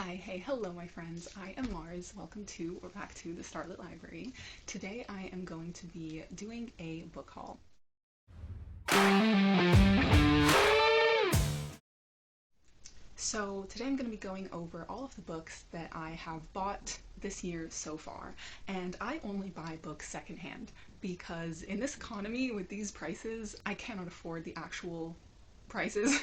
Hey, hello my friends. I am Mars. Welcome to or back to the Starlit Library. Today I am going to be doing a book haul. So today I'm going to be going over all of the books that I have bought this year so far, and I only buy books secondhand because in this economy with these prices, I cannot afford the actual prices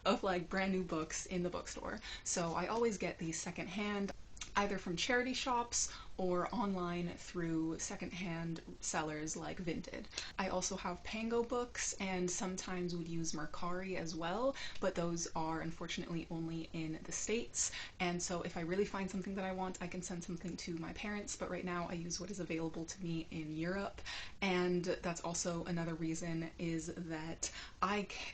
of like brand new books in the bookstore. So I always get these secondhand, either from charity shops or online through secondhand sellers like Vinted. I also have PangoBooks and sometimes would use Mercari as well, but those are unfortunately only in the States. And so if I really find something that I want, I can send something to my parents, but right now I use what is available to me in Europe. And that's also another reason is that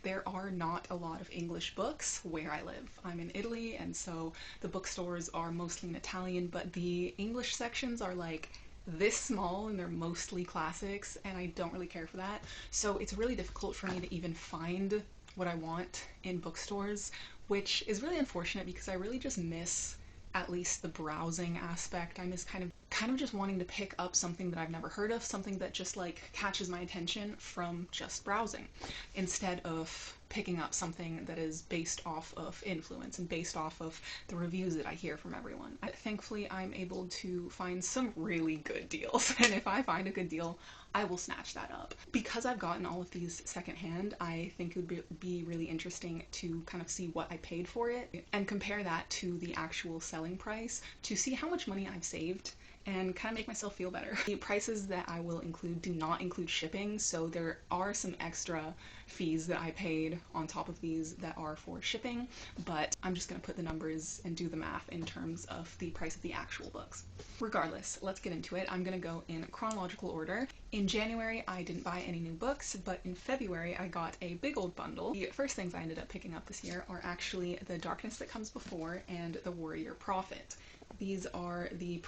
there are not a lot of English books where I live. I'm in Italy, and so the bookstores are mostly in Italian, but the English sections are like this small and they're mostly classics, and I don't really care for that. So it's really difficult for me to even find what I want in bookstores, which is really unfortunate because I really just miss at least the browsing aspect. I miss kind of just wanting to pick up something that I've never heard of, something that just like catches my attention from just browsing, instead of picking up something that is based off of influence and based off of the reviews that I hear from everyone. Thankfully, I'm able to find some really good deals, and if I find a good deal, I will snatch that up. Because I've gotten all of these secondhand, I think it would be really interesting to kind of see what I paid for it and compare that to the actual selling price to see how much money I've saved and kind of make myself feel better. The prices that I will include do not include shipping, so there are some extra fees that I paid on top of these that are for shipping, but I'm just going to put the numbers and do the math in terms of the price of the actual books. Regardless, let's get into it. I'm going to go in chronological order. In January, I didn't buy any new books, but in February, I got a big old bundle. The first things I ended up picking up this year are actually The Darkness That Comes Before and The Warrior Prophet. These are the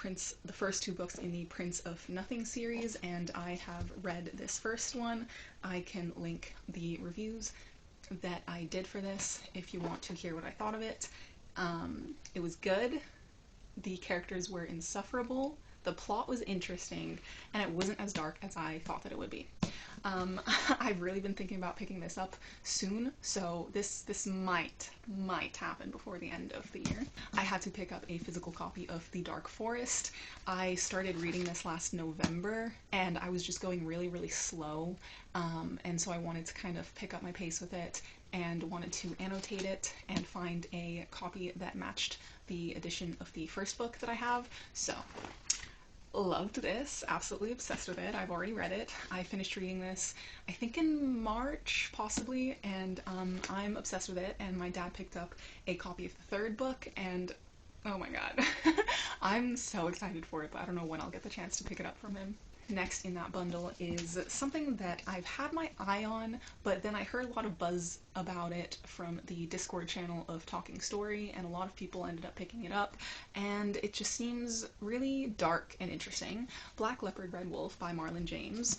first two books in the Prince of Nothing series, and I have read this first one. I can link the reviews that I did for this if you want to hear what I thought of it. It was good. The characters were insufferable. The plot was interesting, and it wasn't as dark as I thought that it would be. I've really been thinking about picking this up soon, so this might happen before the end of the year. I had to pick up a physical copy of The Dark Forest. I started reading this last November, and I was just going really slow, and so I wanted to kind of pick up my pace with it and wanted to annotate it and find a copy that matched the edition of the first book that I have. So loved this, absolutely obsessed with it. I've already read it. I finished reading this, I think in March, possibly, and I'm obsessed with it, and my dad picked up a copy of the third book, and oh my god. I'm so excited for it, but I don't know when I'll get the chance to pick it up from him. Next in that bundle is something that I've had my eye on, but then I heard a lot of buzz about it from the Discord channel of Talking Story, and a lot of people ended up picking it up, and it just seems really dark and interesting. Black Leopard Red Wolf by Marlon James.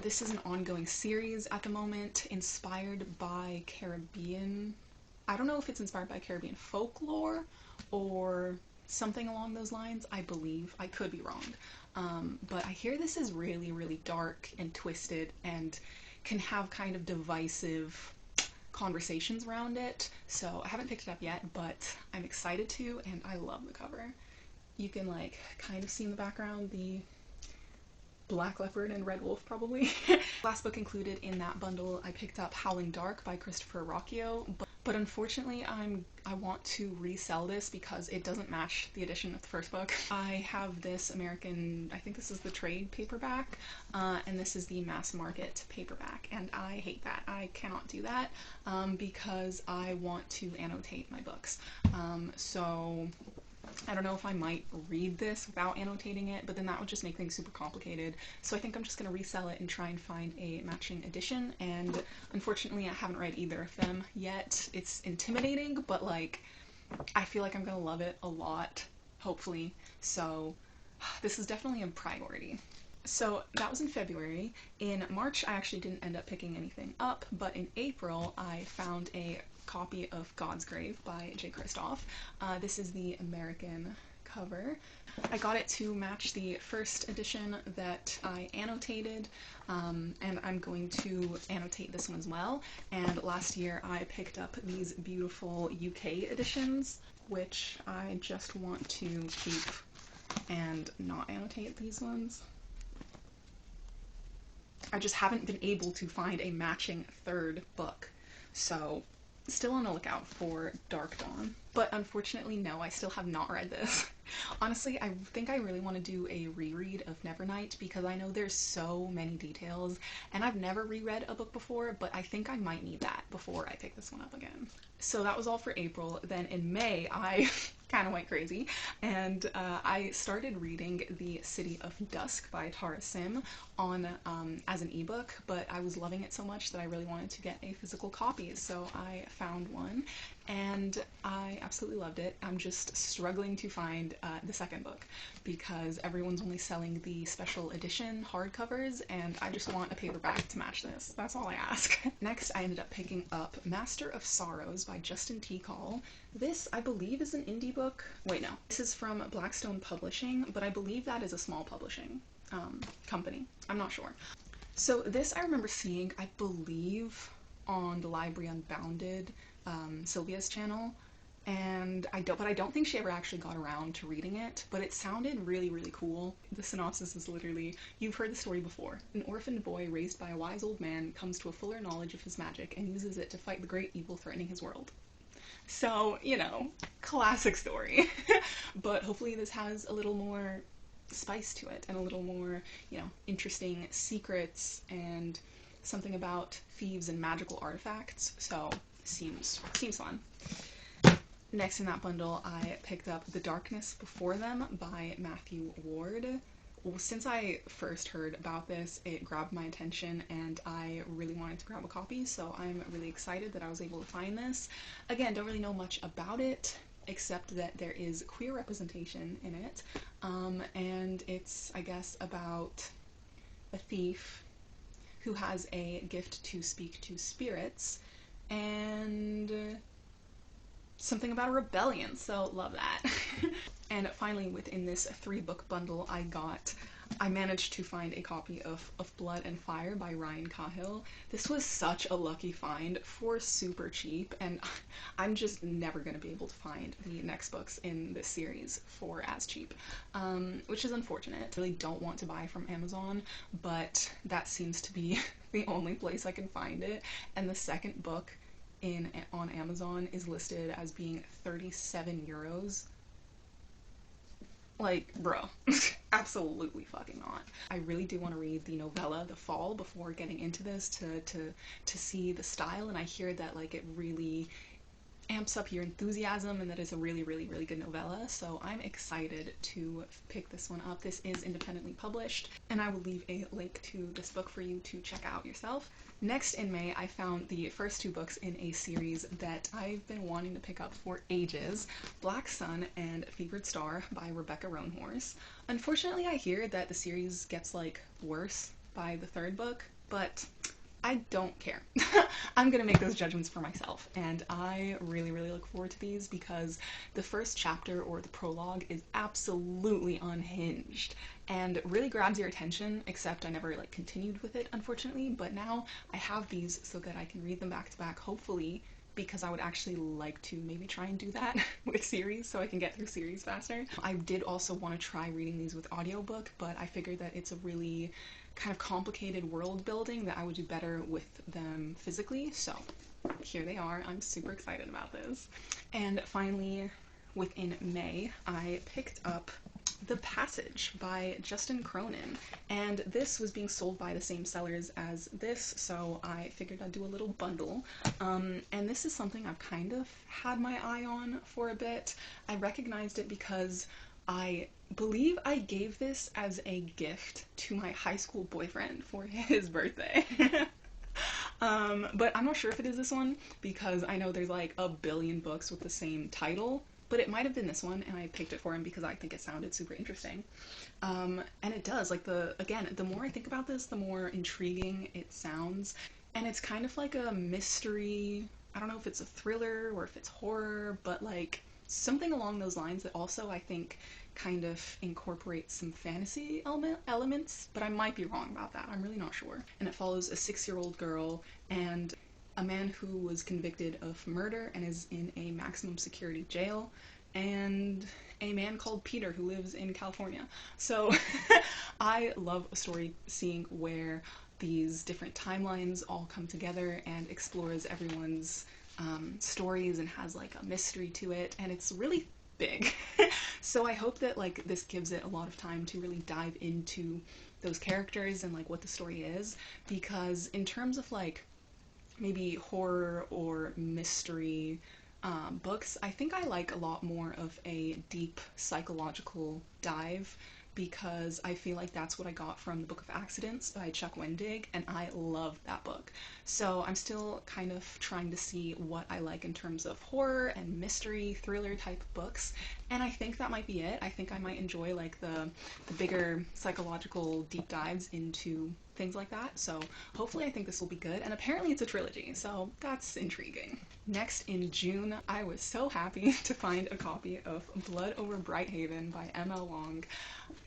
This is an ongoing series at the moment, inspired by Caribbean. I don't know if it's inspired by Caribbean folklore or something along those lines, I believe. I could be wrong. But I hear this is really dark and twisted and can have kind of divisive conversations around it. So I haven't picked it up yet, but I'm excited to, and I love the cover. You can like kind of see in the background the Black Leopard and Red Wolf, probably. Last book included in that bundle, I picked up Howling Dark by Christopher Rocchio, but unfortunately I want to resell this because it doesn't match the edition of the first book. I have this American, I think this is the trade paperback, and this is the mass market paperback, and I hate that. I cannot do that because I want to annotate my books. So I don't know if I might read this without annotating it, but then that would just make things super complicated. So I think I'm just going to resell it and try and find a matching edition, and unfortunately I haven't read either of them yet. It's intimidating, but like I feel like I'm going to love it a lot, hopefully. So this is definitely a priority. So that was in February. In March, I actually didn't end up picking anything up, but in April, I found a copy of God's Grave by J. Kristoff. This is the American cover. I got it to match the first edition that I annotated, and I'm going to annotate this one as well. And last year I picked up these beautiful UK editions, which I just want to keep and not annotate these ones. I just haven't been able to find a matching third book, so still on the lookout for Dark Dawn. But unfortunately, no, I still have not read this. Honestly, I think I really want to do a reread of Nevernight because I know there's so many details, and I've never reread a book before, but I think I might need that before I pick this one up again. So that was all for April. Then in May, I kind of went crazy, and I started reading The City of Dusk by Tara Sim on as an ebook, but I was loving it so much that I really wanted to get a physical copy, so I found one, and I absolutely loved it. I'm just struggling to find the second book because everyone's only selling the special edition hardcovers, and I just want a paperback to match this. That's all I ask. Next, I ended up picking up Master of Sorrows by Justin T. Call. This, I believe, is an indie book. Wait, no. This is from Blackstone Publishing, but I believe that is a small publishing company. I'm not sure. So this I remember seeing, I believe, on the Library Unbounded, Sylvia's channel, and I don't think she ever actually got around to reading it, but it sounded really, really cool. The synopsis is literally, you've heard the story before. An orphaned boy raised by a wise old man comes to a fuller knowledge of his magic and uses it to fight the great evil threatening his world. So, you know, classic story. But hopefully this has a little more spice to it and a little more, you know, interesting secrets and something about thieves and magical artifacts. So, seems fun. Next in that bundle, I picked up The Darkness Before Them by Matthew Ward. Well, since I first heard about this, it grabbed my attention and I really wanted to grab a copy, so I'm really excited that I was able to find this. Again, don't really know much about it, except that there is queer representation in it, and it's, I guess, about a thief who has a gift to speak to spirits, and something about a rebellion, so love that. And finally, within this 3-book bundle, I managed to find a copy of Blood and Fire by Ryan Cahill. This was such a lucky find for super cheap, and I'm just never going to be able to find the next books in this series for as cheap, which is unfortunate. I really don't want to buy from Amazon, but that seems to be the only place I can find it, and the second book on Amazon is listed as being 37 euros. Like, bro, absolutely fucking not. I really do want to read the novella The Fall before getting into this to see the style, and I hear that like it really amps up your enthusiasm and that it's a really, really, really good novella, so I'm excited to pick this one up. This is independently published, and I will leave a link to this book for you to check out yourself. Next in May, I found the first 2 books in a series that I've been wanting to pick up for ages, Black Sun and Fevered Star by Rebecca Roanhorse. Unfortunately, I hear that the series gets like worse by the 3rd book, but I don't care. I'm gonna make those judgments for myself, and I really, really look forward to these because the first chapter, or the prologue, is absolutely unhinged and really grabs your attention, except I never like continued with it, unfortunately, but now I have these so that I can read them back to back, hopefully, because I would actually like to maybe try and do that with series so I can get through series faster. I did also want to try reading these with audiobook, but I figured that it's a really kind of complicated world building that I would do better with them physically, so here they are. I'm super excited about this. And finally, within May, I picked up The Passage by Justin Cronin, and this was being sold by the same sellers as this, so I figured I'd do a little bundle. And this is something I've kind of had my eye on for a bit. I recognized it because I believe I gave this as a gift to my high school boyfriend for his birthday. But I'm not sure if it is this one because I know there's like a billion books with the same title, but it might have been this one, and I picked it for him because I think it sounded super interesting. And it does, like, again, the more I think about this, the more intriguing it sounds, and it's kind of like a mystery I don't know if it's a thriller or if it's horror, but like something along those lines that also I think kind of incorporates some fantasy elements, but I might be wrong about that. I'm really not sure. And it follows a 6-year-old girl and a man who was convicted of murder and is in a maximum security jail, and a man called Peter who lives in California. So I love a story seeing where these different timelines all come together and explores everyone's stories and has like a mystery to it, and it's really big. So I hope that like this gives it a lot of time to really dive into those characters and like what the story is, because in terms of like maybe horror or mystery books, I think I like a lot more of a deep psychological dive, because I feel like that's what I got from The Book of Accidents by Chuck Wendig, and I love that book. So I'm still kind of trying to see what I like in terms of horror and mystery, thriller type books, and I think that might be it. I think I might enjoy like the bigger psychological deep dives into things like that. So hopefully I think this will be good, and apparently it's a trilogy, so that's intriguing. Next in June, I was so happy to find a copy of Blood Over Brighthaven by M.L. Long.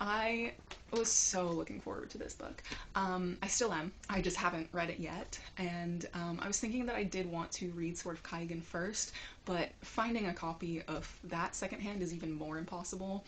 I was so looking forward to this book. I still am. I just haven't read it yet, and I was thinking that I did want to read Sword of Kaigan first, but finding a copy of that secondhand is even more impossible,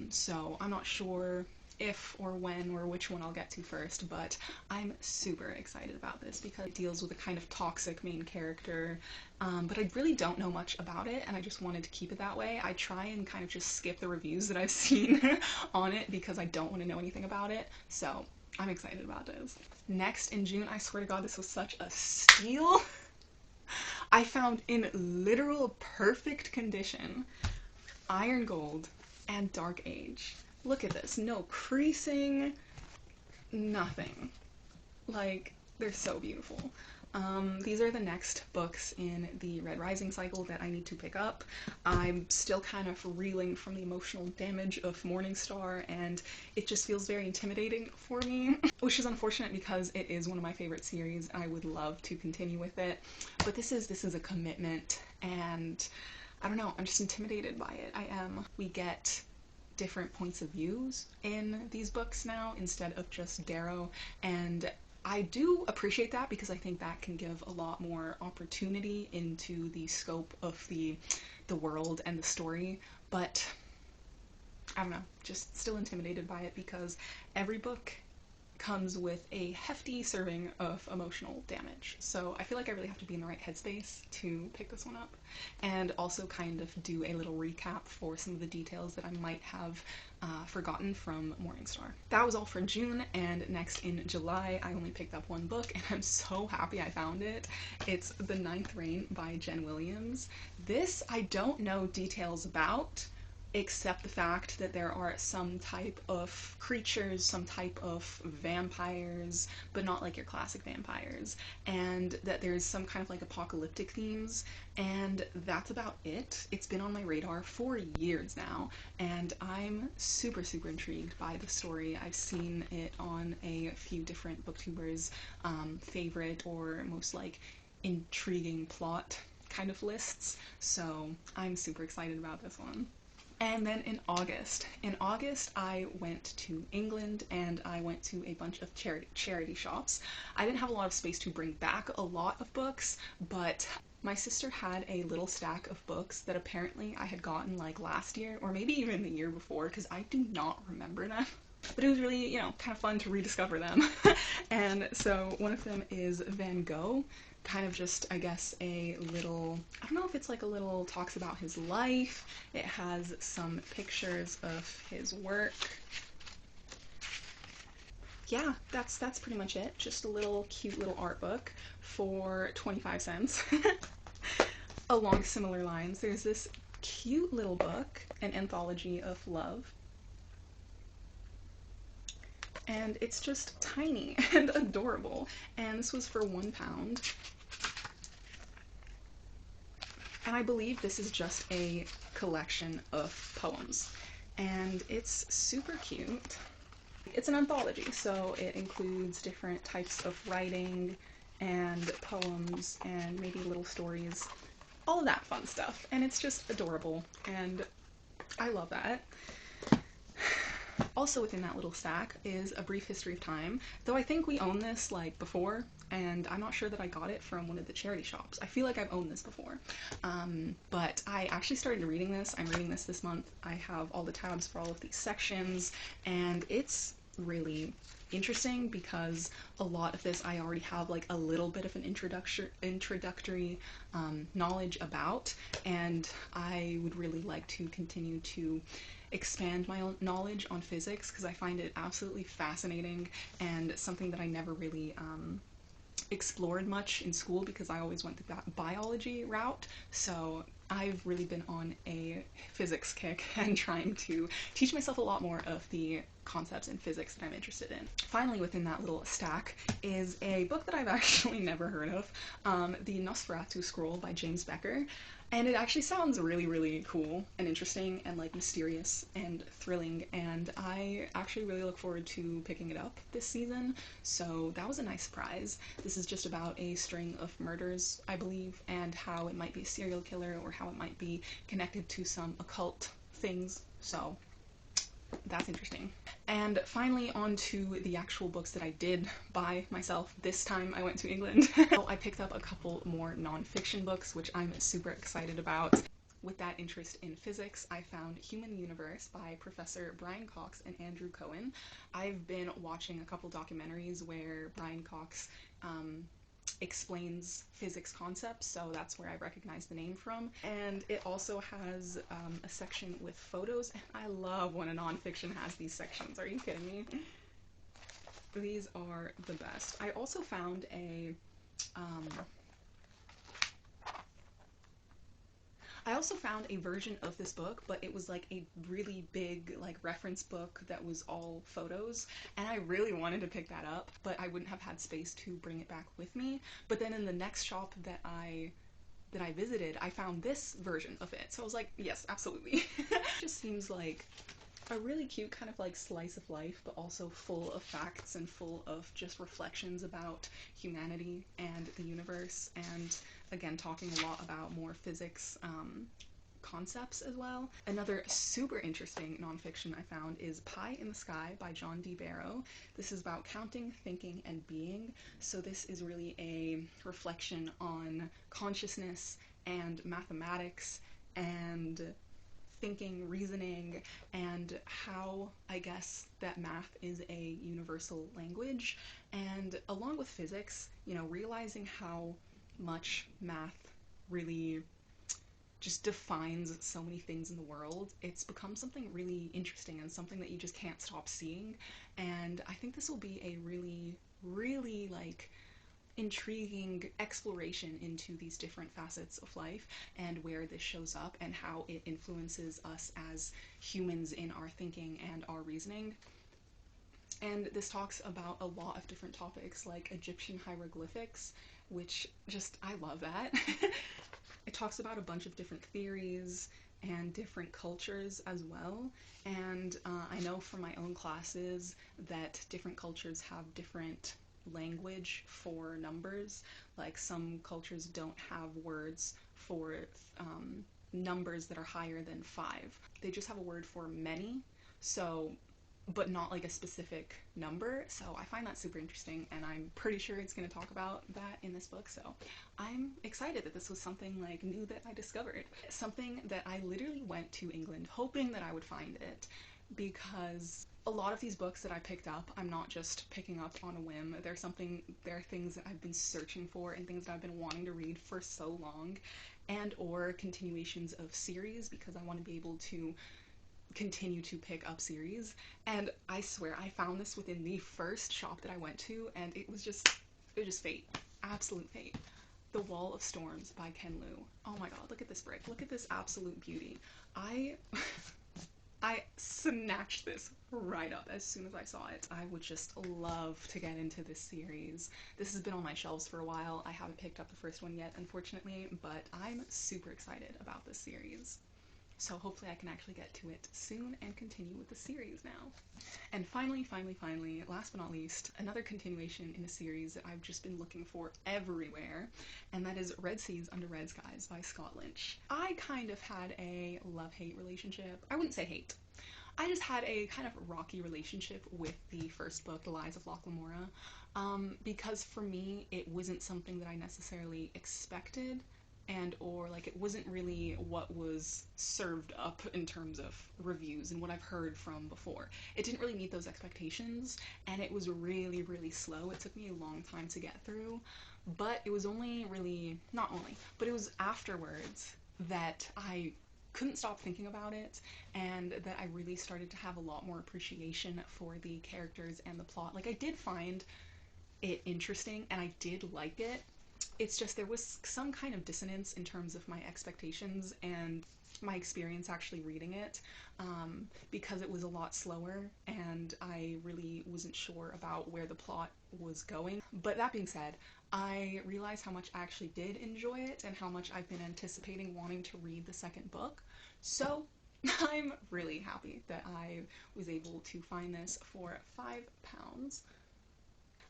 so I'm not sure if or when or which one I'll get to first, but I'm super excited about this because it deals with a kind of toxic main character, but I really don't know much about it, and I just wanted to keep it that way. I try and kind of just skip the reviews that I've seen on it because I don't want to know anything about it, so I'm excited about this. Next in June, I swear to God, this was such a steal. I found in literal perfect condition Iron Gold and Dark Age. Look at this. No creasing, nothing. Like, they're so beautiful. These are the next books in the Red Rising cycle that I need to pick up. I'm still kind of reeling from the emotional damage of Morningstar, and it just feels very intimidating for me, which is unfortunate because it is one of my favorite series and I would love to continue with it. But this is a commitment, and I don't know, I'm just intimidated by it. I am. We get different points of views in these books now instead of just Darrow, and I do appreciate that because I think that can give a lot more opportunity into the scope of the world and the story, but I don't know, just still intimidated by it because every book comes with a hefty serving of emotional damage. So I feel like I really have to be in the right headspace to pick this one up, and also kind of do a little recap for some of the details that I might have forgotten from Morningstar. That was all for June, and next in July I only picked up one book, and I'm so happy I found it. It's The Ninth Reign by Jen Williams. This I don't know details about, except the fact that there are some type of creatures, some type of vampires, but not like your classic vampires, and that there's some kind of like apocalyptic themes, and that's about it. It's been on my radar for years now, and I'm super intrigued by the story. I've seen it on a few different booktubers' favorite or most like intriguing plot kind of lists, so I'm super excited about this one. And then in August I went to England and I went to a bunch of charity shops. I didn't have a lot of space to bring back a lot of books, but my sister had a little stack of books that apparently I had gotten like last year or maybe even the year before, because I do not remember them. But it was really, you know, kind of fun to rediscover them. And so one of them is Van Gogh, kind of just, I guess, a little, I don't know if it's like a little talks about his life. It has some pictures of his work. Yeah, that's pretty much it. Just a little cute little art book for 25 cents. Along similar lines, there's this cute little book, an anthology of love, and it's just tiny and adorable, and this was for £1. And I believe this is just a collection of poems, and it's super cute. It's an anthology, so it includes different types of writing and poems and maybe little stories, all of that fun stuff. And it's just adorable, and I love that. Also within that little stack is A Brief History of Time, though I think we owned this like before, and I'm not sure that I got it from one of the charity shops. I feel like I've owned this before, but I actually started reading this. I'm reading this month. I have all the tabs for all of these sections, and it's really interesting because a lot of this I already have like a little bit of an introductory knowledge about, and I would really like to continue to expand my knowledge on physics because I find it absolutely fascinating and something that I never really explored much in school because I always went the biology route. So I've really been on a physics kick and trying to teach myself a lot more of the concepts in physics that I'm interested in. Finally, within that little stack is a book that I've actually never heard of, the Nosferatu Scroll by James Becker. And it actually sounds really, really cool and interesting and like mysterious and thrilling, and I actually really look forward to picking it up this season, so that was a nice surprise. This is just about a string of murders, I believe, and how it might be a serial killer or how it might be connected to some occult things, so that's interesting. And finally, on to the actual books that I did buy myself this time I went to England. So I picked up a couple more nonfiction books, which I'm super excited about. With that interest in physics, I found Human Universe by Professor Brian Cox and Andrew Cohen. I've been watching a couple documentaries where Brian Cox explains physics concepts, so that's where I recognize the name from. And it also has a section with photos, and I love when a nonfiction has these sections. Are you kidding me? These are the best. I also found a version of this book, but it was like a really big like reference book that was all photos, and I really wanted to pick that up, but I wouldn't have had space to bring it back with me. But then in the next shop that I visited, I found this version of it, so I was like, yes, absolutely. It just seems like a really cute kind of like slice of life, but also full of facts and full of just reflections about humanity and the universe, and again talking a lot about more physics concepts as well. Another super interesting nonfiction I found is Pie in the Sky by John D. Barrow. This is about counting, thinking, and being. So this is really a reflection on consciousness and mathematics and thinking, reasoning, and how I guess that math is a universal language. And along with physics, you know, realizing how much math really just defines so many things in the world, it's become something really interesting and something that you just can't stop seeing. And I think this will be a really, really like intriguing exploration into these different facets of life and where this shows up and how it influences us as humans in our thinking and our reasoning. And this talks about a lot of different topics like Egyptian hieroglyphics, which just, I love that. It talks about a bunch of different theories and different cultures as well. And I know from my own classes that different cultures have different language for numbers. Like some cultures don't have words for numbers that are higher than 5. They just have a word for many. So but not like a specific number, so I find that super interesting, and I'm pretty sure it's going to talk about that in this book, so I'm excited that this was something like new that I discovered. Something that I literally went to England hoping that I would find it, because a lot of these books that I picked up, I'm not just picking up on a whim. There are things that I've been searching for and things that I've been wanting to read for so long, and or continuations of series, because I want to be able to continue to pick up series. And I swear I found this within the first shop that I went to, and it was just fate. Absolute fate. The Wall of Storms by Ken Liu. Oh my god, look at this brick. Look at this absolute beauty. I snatched this right up as soon as I saw it. I would just love to get into this series. This has been on my shelves for a while. I haven't picked up the first one yet, unfortunately, but I'm super excited about this series. So hopefully I can actually get to it soon and continue with the series now. And finally, last but not least, another continuation in a series that I've just been looking for everywhere, and that is Red Seas Under Red Skies by Scott Lynch. I kind of had a love-hate relationship. I wouldn't say hate. I just had a kind of rocky relationship with the first book, The Lies of Locke Lamora, because for me it wasn't something that I necessarily expected, and or like it wasn't really what was served up in terms of reviews and what I've heard from before. It didn't really meet those expectations, and it was really slow. It took me a long time to get through, but it was only really, not only, but it was afterwards that I couldn't stop thinking about it, and that I really started to have a lot more appreciation for the characters and the plot. Like, I did find it interesting and I did like it. It's just there was some kind of dissonance in terms of my expectations and my experience actually reading it, because it was a lot slower and I really wasn't sure about where the plot was going. But that being said, I realized how much I actually did enjoy it and how much I've been anticipating wanting to read the second book. So I'm really happy that I was able to find this for £5.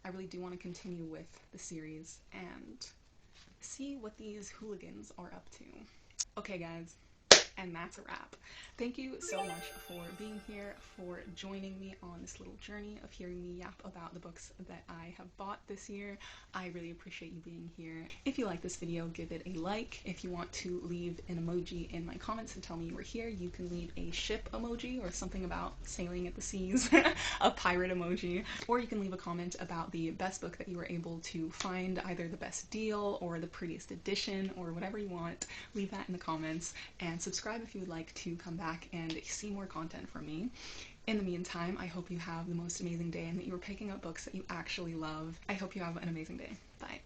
I really do want to continue with the series and see what these hooligans are up to. Okay, guys, and that's a wrap. Thank you so much for being here, for joining me on this little journey of hearing me yap about the books that I have bought this year. I really appreciate you being here. If you like this video, give it a like. If you want to leave an emoji in my comments and tell me you were here, you can leave a ship emoji or something about sailing at the seas, a pirate emoji, or you can leave a comment about the best book that you were able to find, either the best deal or the prettiest edition or whatever you want. Leave that in the comments, and subscribe if you would like to come back and see more content from me. In the meantime, I hope you have the most amazing day and that you are picking up books that you actually love. I hope you have an amazing day. Bye.